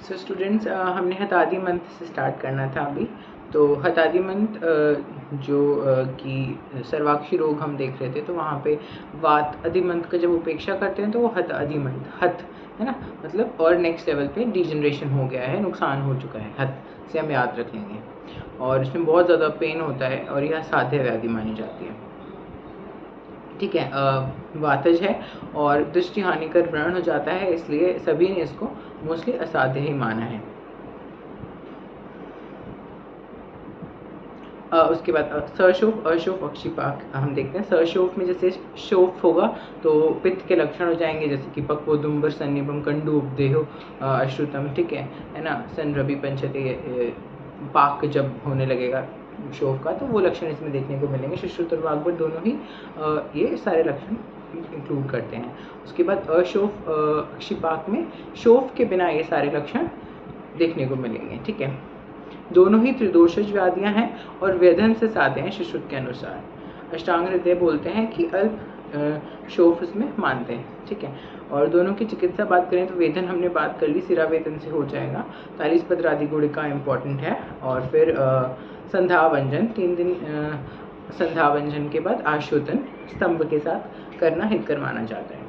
So students हमने हतादी मंत्र से स्टार्ट करना था अभी। तो हतादी मंत्र जो कि सर्वाक्षी रोग हम देख रहे थे, तो वहाँ पे वात अधिमंत का जब उपेक्षा करते हैं तो वो हत अधिमंत, हत है ना, मतलब और नेक्स्ट लेवल पे डिजनरेशन हो गया है, नुकसान हो चुका है, हत से हम याद रख लेंगे। और इसमें बहुत ज़्यादा पेन होता है और यह असाध्य व्याधि मानी जाती है। ठीक है, वातज है और दृष्टि हानिकर व्रण हो जाता है, इसलिए सभी ने इसको मोस्टली असाध्य ही माना है। उसके बाद सरशोफ अशोफ अक्षिपाक हम देखते हैं। सरशोफ में जैसे शोफ होगा तो पित्त के लक्षण हो जाएंगे, जैसे कि पक्वोदुम्बर सन्निभम कंडू उपदेहो अश्रुतम, ठीक है ना, सन रवि पंचते पाक जब होने लगेगा शोफ का, तो वो लक्षण इसमें देखने को मिलेंगे। सुश्रुत और वाग्भट दोनों ही ये सारे लक्षण इंक्लूड करते हैं। उसके बाद अशोफ अक्षिपाक में शोफ के बिना ये सारे लक्षण देखने को मिलेंगे। ठीक है, दोनों ही त्रिदोषज व्याधियां हैं और वेदन से साधे हैं शिश्रुत के अनुसार। अष्टांग हृदय बोलते हैं कि अल्प शोफ इसमें मानते हैं। ठीक है, और दोनों की चिकित्सा बात करें तो वेदन हमने बात कर ली, सिरा वेदन से हो जाएगा। तालीसपत्र आदि गुणिका इम्पॉर्टेंट है। और फिर संध्यावंजन 3 दिन, संध्यावंजन के बाद आशोतन स्तंभ के साथ करना हितकर माना जाता है।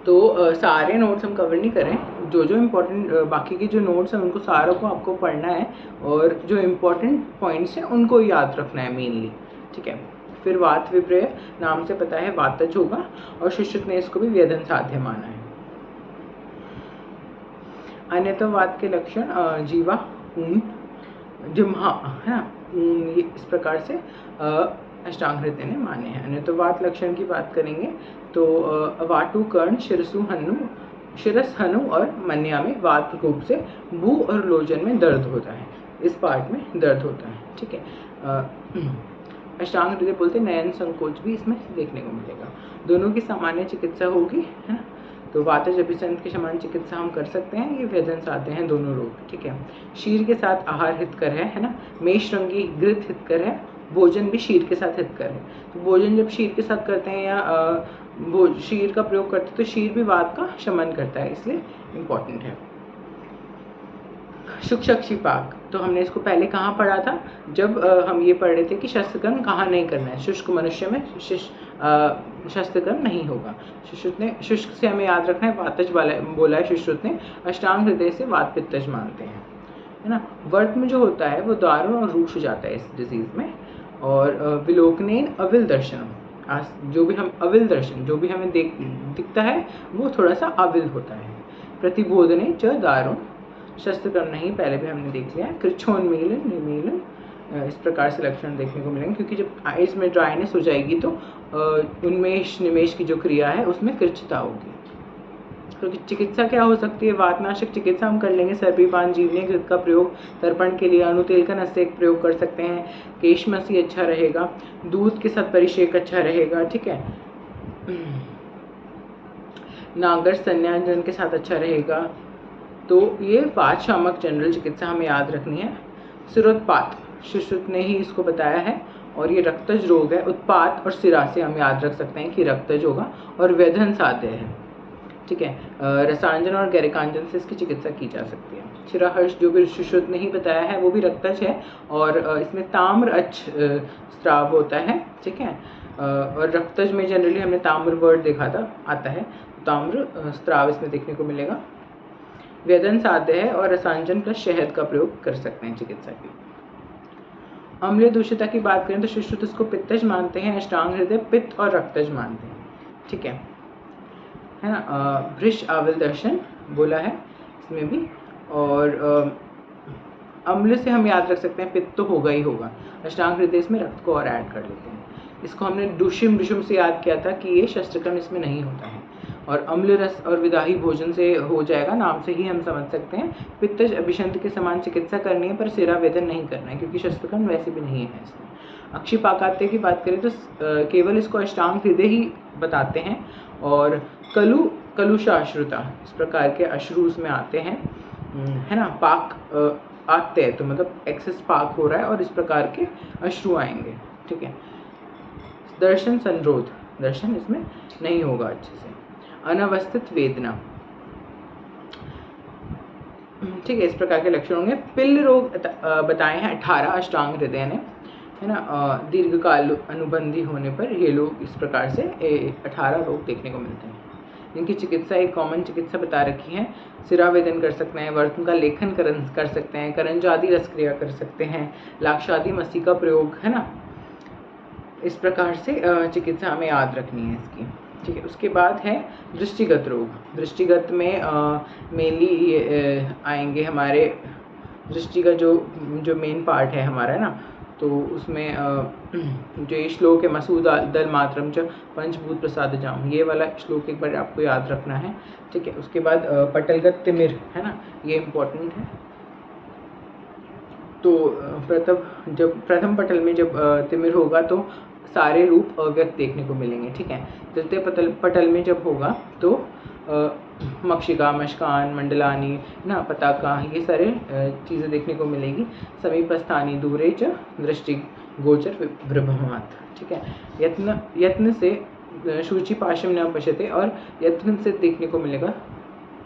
तो सारे नोट्स हम कवर नहीं करें, जो इम्पोर्टेंट बाकी के जो नोट्स हैं उनको सारों को आपको पढ़ना है और जो इम्पोर्टेंट पॉइंट्स हैं उनको याद रखना है मेनली। ठीक है, फिर वात विप्रय नाम से पता है वातज होगा और शिश्रुत ने इसको भी वेदन साध्य माना है। अन्यथा वात के लक्षण जीवा, ऊन, जिम्हा है ना, ऊन, ये इस प्रकार से अष्टांग हृदय ने माने हैं। अन्यथा वात लक्षण की बात करेंगे तो वाटु कर्ण शिरसु हनु, शिरस हनु और मन्या में वात रूप से भू और लोचन में दर्द होता है, इस पार्ट में दर्द होता है। ठीक है, अष्टांग हृदय बोलते नयन संकोच भी इसमें देखने को मिलेगा। दोनों की सामान्य चिकित्सा होगी, है ना, तो वातज अभिसंध के समान चिकित्सा हम कर सकते हैं। ये वेदन से आते हैं दोनों रोग। ठीक है, शीर के साथ आहार हितकर है ना, मेष रंगी घृत हितकर है, भोजन भी शीर के साथ हितकर है। तो भोजन जब शीर के साथ करते हैं या शीर का प्रयोग करते हैं तो शीर भी वात का शमन करता है, इसलिए इम्पॉर्टेंट है। शुष्क अक्षिपाक, तो हमने इसको पहले कहाँ पढ़ा था, जब हम ये पढ़ रहे थे कि शस्त्रकर्म कहाँ नहीं करना है। शुष्क मनुष्य में शस्त्रकर्म नहीं होगा। सुश्रुत ने, शुष्क से हमें याद रखना है वातज वाला बोला है सुश्रुत ने। अष्टांग हृदय से वात पित्तज मानते हैं, है ना। वर्त में जो होता है वो दारुण और रूक्ष हो जाता है इस डिजीज में। और विलोकनेन अविल दर्शन, जो भी हम अविल दर्शन जो भी हमें दिखता है वो थोड़ा सा अविल होता है। प्रतिबोधने च दारुण, शस्त्रकर्म नहीं, पहले भी हमने देख लिया है। कृच्छोन्मीलन, निमीलन, इस प्रकार से लक्षण देखने को मिलेंगे, क्योंकि जब आइज में ड्राइनेस हो जाएगी तो उन्मेष निमेश की जो क्रिया है उसमें कृच्छता होगी। तो चिकित्सा क्या हो सकती है, वातनाशक चिकित्सा हम कर लेंगे। सर्पीपान, जीवनी घृत का प्रयोग तर्पण के लिए, अणुतेल का नस्य प्रयोग कर सकते हैं। केशमसी अच्छा रहेगा, दूध के साथ परिषेक अच्छा रहेगा। ठीक है, नागर संन्याजन के साथ अच्छा रहेगा। तो ये 5 शामक जनरल चिकित्सा हमें याद रखनी है। सिरोत्पात, सुश्रुत ने ही इसको बताया है और ये रक्तज रोग है। उत्पात और सिरा से हम याद रख सकते हैं कि रक्तज होगा और वेदन साध्य है। ठीक है, रसांजन और गैरिकांजन से इसकी चिकित्सा की जा सकती है। शिराहर्ष जो भी सुश्रुत ने ही बताया है वो भी रक्तज है और इसमें ताम्र अच्छ स्राव होता है। ठीक है, और रक्तज में जनरली हमने ताम्र वर्ड देखा था, आता है, ताम्र स्राव इसमें देखने को मिलेगा। वेदन साध्य है और रसांजन प्लस शहद का प्रयोग कर सकते हैं चिकित्सा की। अम्लीय दूषिता की बात करें तो सुश्रुत इसको पित्तज मानते हैं, अष्टांग हृदय पित्त और रक्तज मानते हैं। ठीक है ना। वृष आविल दर्शन बोला है इसमें भी। और अम्ल से हम याद रख सकते हैं पित्त तो होगा ही होगा। अष्टांग हृदय इसमें रक्त को और ऐड कर लेते हैं। इसको हमने दुष्यम विषम से याद किया था कि ये शस्त्रकर्म इसमें नहीं होता है। और अम्ल रस और विदाही भोजन से हो जाएगा, नाम से ही हम समझ सकते हैं। पित्तज अभिषंत के समान चिकित्सा करनी है पर सिरा वेदन नहीं करना है, क्योंकि शस्त्रकर्म वैसे भी नहीं है इसमें। अक्षिपाकात्य की बात करें तो केवल इसको अष्टांग हृदय ही बताते हैं। और कलुषाश्रुता, इस प्रकार के अश्रु में आते हैं, है ना। पाक आते हैं तो मतलब एक्सेस पाक हो रहा है और इस प्रकार के अश्रु आएंगे। ठीक है, दर्शन संरोध, दर्शन इसमें नहीं होगा अच्छे से। अनवस्थित वेदना, ठीक है, इस प्रकार के लक्षण होंगे। पिल्ल रोग बताए हैं 18 अष्टांग हृदय ने, है ना। दीर्घकाल अनुबंधी होने पर ये लोग इस प्रकार से 18 रोग देखने को मिलते हैं। इनकी चिकित्सा एक कॉमन चिकित्सा बता रखी है। सिरावेदन कर सकते हैं, वर्तन का लेखन कर सकते हैं, करंजादि रस क्रिया कर सकते हैं, लाक्षादि मसी का प्रयोग, है ना। इस प्रकार से चिकित्सा हमें याद रखनी है इसकी। ठीक है, उसके बाद है दृष्टिगत रोग। दृष्टिगत में मेनली आएंगे हमारे दृष्टि का जो मेन पार्ट है हमारा ना, तो उसमें जो ये श्लोक है मसूद दल मात्रम च पंचभूत प्रसाद जाम, ये वाला श्लोक एक बार आपको याद रखना है। ठीक है, उसके बाद पटलगत तिमिर, है ना, ये इम्पोर्टेंट है। तो प्रथम पटल में जब तिमिर होगा तो सारे रूप अव्यक्त देखने को मिलेंगे। ठीक है, तृतीय पटल में जब होगा तो मक्षिका, मशकान, मंडलानी, ना पताका, ये सारे चीज़ें देखने को मिलेगी। समीपस्थानी दूरे च दृष्टि गोचर विभ्रमात्। ठीक है, यत्न से शुचि पाशम न पश्यते, और यत्न से देखने को मिलेगा।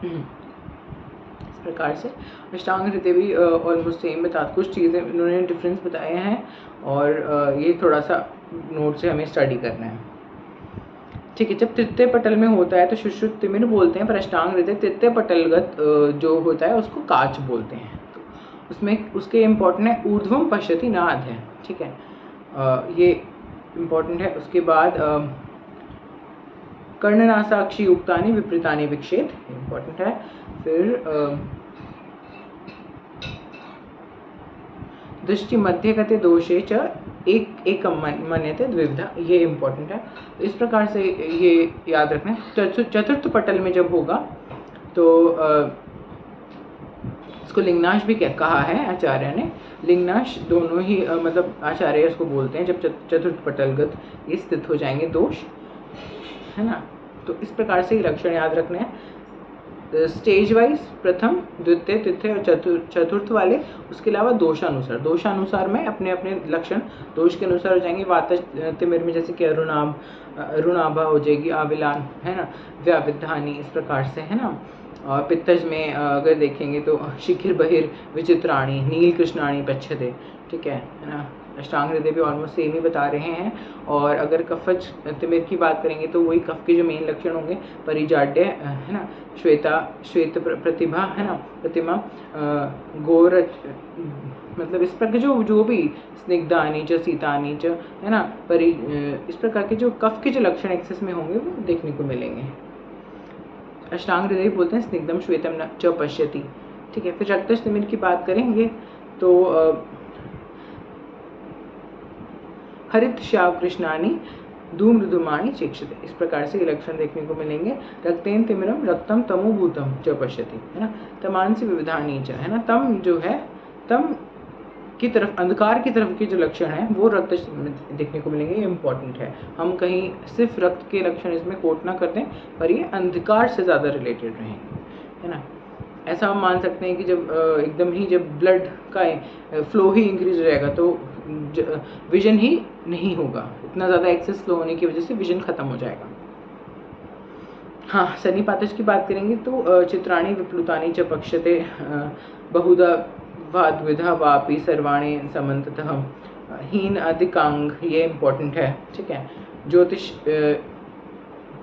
इस प्रकार से अष्टांग हृदय भी ऑलमोस्ट सेम बता, कुछ चीज़ें इन्होंने डिफरेंस बताए हैं, और ये थोड़ा सा नोट से हमें स्टडी करना है। ठीक है, जब तृतीय पटल में होता है तो सुश्रुत तिमिर बोलते हैं, पर अष्टांग हृदय तृतीय पटलगत जो होता है उसको काच बोलते हैं। तो उसमें उसके इम्पोर्टेंट है ऊर्ध्वम पश्यति नाद है। ठीक है, ये इम्पोर्टेंट है। उसके बाद कर्णनासाक्षी युक्तानि विपरीतानि विक्षेप, इम्पोर्टेंट है। फिर दृष्टि मध्यगते दोषे च एक मन्यते द्विविधा, ये इम्पोर्टेंट है। इस प्रकार से ये याद रखना है। चतुर्थ पटल में जब होगा तो इसको लिंगनाश भी कहा है आचार्य ने। लिंगनाश दोनों ही मतलब आचार्य इसको बोलते हैं जब चतुर्थ पटलगत ये स्थित हो जाएंगे दोष, है ना। तो इस प्रकार से लक्षण याद रखने हैं स्टेज वाइज, प्रथम, द्वितीय, तृतीय और चतुर्थ वाले। उसके अलावा दोषानुसार में अपने अपने लक्षण दोष के अनुसार हो जाएंगे। वात तिमिर में जैसे कि अरुणाभा हो जाएगी, आविलान, है ना, व्याविधानी, इस प्रकार से, है ना। और पित्तज में अगर देखेंगे तो शिखिर बहिर विचित्राणी नील कृष्णाणी पच्छते। ठीक है ना। अष्टांग हृदय भी ऑलमोस्ट सेम ही बता रहे हैं। और अगर कफज तिमिर की बात करेंगे तो वही कफ के जो मेन लक्षण होंगे, परिजाड्य, है ना, श्वेत प्रतिभा, है ना, प्रतिमा, गोर, मतलब इस प्रकार जो भी स्निग्धानी च सीतानी च, है ना, इस प्रकार के जो कफ के जो लक्षण एक्सेस में होंगे वो देखने को मिलेंगे। अष्टांग हृदय बोलते हैं स्निग्धम श्वेतम न च पश्यति। ठीक है, फिर रक्तज तिमिर की बात करेंगे तो हरित श्याव कृष्णानी धूम्रधूमाणी चेक्षते, इस प्रकार से लक्षण देखने को मिलेंगे। रक्तेन तिमिरम रक्तम तमोभूतम च पश्यति, है ना, तमांसी विविधानी च, है ना। तम जो है, तम की तरफ, अंधकार की तरफ के जो लक्षण हैं वो रक्त देखने को मिलेंगे। ये इम्पोर्टेंट है, हम कहीं सिर्फ रक्त के लक्षण इसमें कोट ना कर दें, पर ये अंधकार से ज़्यादा रिलेटेड रहेंगे, है ना। ऐसा हम मान सकते हैं कि जब एकदम ही जब ब्लड का फ्लो ही इंक्रीज रहेगा तो विजन ही नहीं होगा, इतना ज़्यादा एक्सेस फ्लो होने की वजह से विजन खत्म हो जाएगा। हाँ, सन्निपातज की बात करेंगे तो चित्राणी विप्लुतानी च पक्षते बहुधा वा द्विधा वापि सर्वाणी समन्ततः हीन अधिकांग, ये इम्पोर्टेंट है। ठीक है, ज्योतिष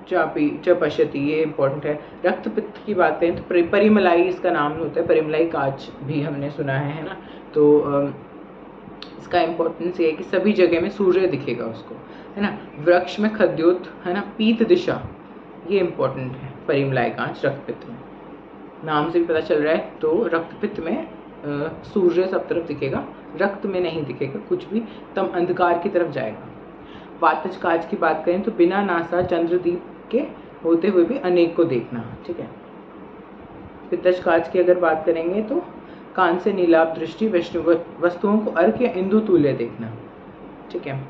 चापी च पश्यति, ये इम्पोर्टेंट है। रक्त पित्त की बात करें तो परिमलाई इसका नाम होता है, परिमलाई काच भी हमने सुना है ना। तो इसका इम्पोर्टेंस ये है कि सभी जगह में सूर्य दिखेगा उसको, है ना। वृक्ष में खद्योत, है ना, पीत दिशा, ये इम्पोर्टेंट है। परिमलाई कांच रक्तपित्त में, नाम से भी पता चल रहा है। तो रक्तपित्त में सूर्य सब तरफ दिखेगा, रक्त में नहीं दिखेगा कुछ भी, तम अंधकार की तरफ जाएगा। वातज काज की बात करें तो बिना नासा चंद्रदीप के होते हुए भी अनेक को देखना। ठीक है, पित्तज काज की अगर बात करेंगे तो कान से नीलाभ दृष्टि, वस्तुओं को अर्क या इंदु तुल्य देखना। ठीक है,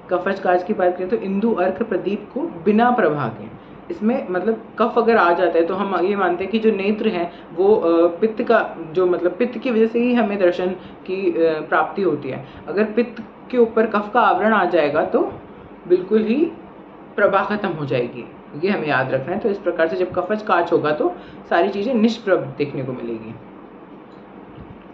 कफज काज की बात करें तो इंदु अर्क प्रदीप को बिना प्रभा के, इसमें मतलब कफ अगर आ जाता है तो हम ये मानते हैं कि जो नेत्र हैं वो पित्त का जो मतलब पित्त की वजह से ही हमें दर्शन की प्राप्ति होती है। अगर पित्त के ऊपर कफ का आवरण आ जाएगा तो बिल्कुल ही प्रभा खत्म हो जाएगी ये हमें याद रखना है। तो इस प्रकार से जब कफज काच होगा तो सारी चीज़ें निष्प्रभ देखने को मिलेगी।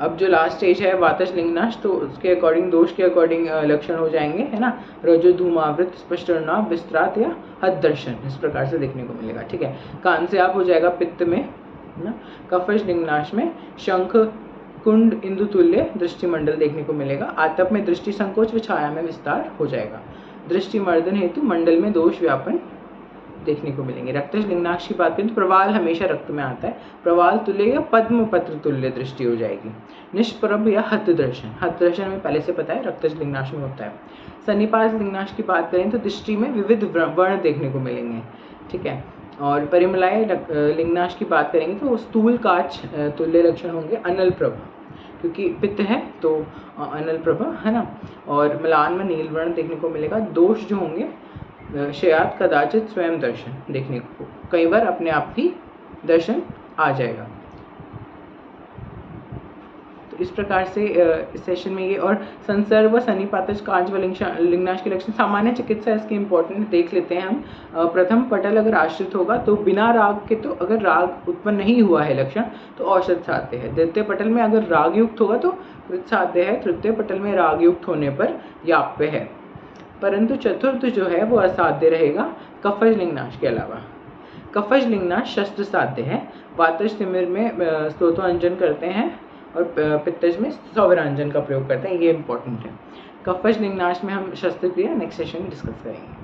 अब जो लास्ट स्टेज है वातज लिंगनाश, तो उसके अकॉर्डिंग दोष के अकॉर्डिंग लक्षण हो जाएंगे, है ना। रजो धूमावृत स्पष्ट नाभ विस्त्रात या हद दर्शन, इस प्रकार से देखने को मिलेगा। ठीक है, कान से आप हो जाएगा पित्त में, है ना। कफज लिंगनाश में शंख कुंड इंदु तुल्य दृष्टिमंडल देखने को मिलेगा। आतप में दृष्टि संकोच व छाया में विस्तार हो जाएगा। दृष्टि मर्दन हेतु मंडल में दोष व्यापन देखने को मिलेंगे। रक्तज लिंगनाश की बात करें तो प्रवाल हमेशा रक्त में आता है, प्रवाल तुल्य या पद्म पत्र तुल्य दृष्टि हो जाएगी। निष्प्रभ या हत दर्शन, हत दर्शन में पहले से पता है रक्तज लिंगनाश में होता है। सन्निपात लिंगनाश की बात करें तो दृष्टि में विविध वर्ण देखने को मिलेंगे। ठीक है, और परिमलाय लिंगनाश की बात करेंगे तो स्थूल काच तुल्य लक्षण होंगे। अनल प्रभ, क्योंकि पित्त है तो अनल प्रभ, है ना। और मलान में नील वर्ण देखने को मिलेगा। दोष जो होंगे शयात कदाचित स्वयं दर्शन देखने को, कई बार अपने आप ही दर्शन आ जाएगा। तो इस प्रकार से इस सेशन में ये और संसर्ग व सन्निपातज काज व लिंगनाश के लक्षण, सामान्य चिकित्सा इसके इंपॉर्टेंट देख लेते हैं हम। प्रथम पटल अगर आश्रित होगा तो बिना राग के, तो अगर राग उत्पन्न नहीं हुआ है लक्षण तो औषध साध्य है। द्वितीय पटल में अगर राग युक्त होगा तो कृत साध्य है। तृतीय पटल में राग युक्त होने पर याप्य है, परंतु चतुर्थ जो है वो असाध्य रहेगा कफज लिंगनाश के अलावा। कफज लिंगनाश शस्त्र साध्य है। वातज तिमिर में स्तोत्रांजन करते हैं और पित्तज में सौवरांजन का प्रयोग करते हैं, ये इंपॉर्टेंट है। कफज लिंगनाश में हम शस्त्र क्रिया नेक्स्ट सेशन में डिस्कस करेंगे।